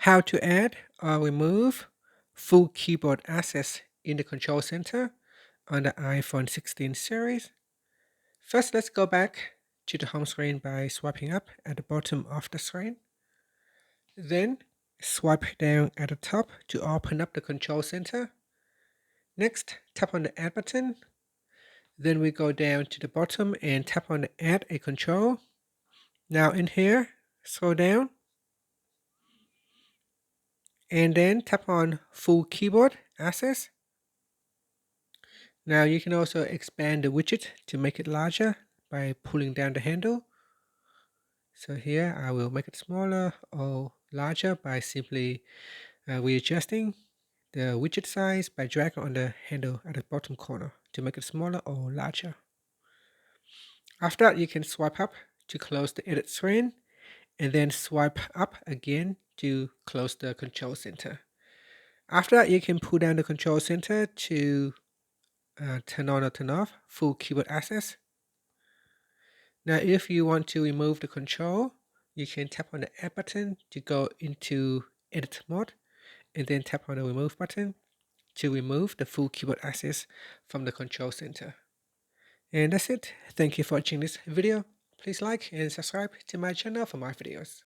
How to add or remove full keyboard access in the control center on the iPhone 16 series. First, let's go back to the home screen by swiping up at the bottom of the screen. Then swipe down at the top to open up the control center. Next, tap on the Add button. Then we go down to the bottom and tap on the Add a Control. Now in here, scroll down and then tap on Full Keyboard Access. Now you can also expand the widget to make it larger by pulling down the handle. So here I will make it smaller or larger by simply readjusting the widget size by dragging on the handle at the bottom corner to make it smaller or larger. After that, you can swipe up to close the edit screen and then swipe up again to close the control center. After that, you can pull down the control center to turn on or turn off full keyboard access. Now, if you want to remove the control, you can tap on the Add button to go into edit mode and then tap on the remove button to remove the full keyboard access from the control center. And that's it. Thank you for watching this video. Please like and subscribe to my channel for more videos.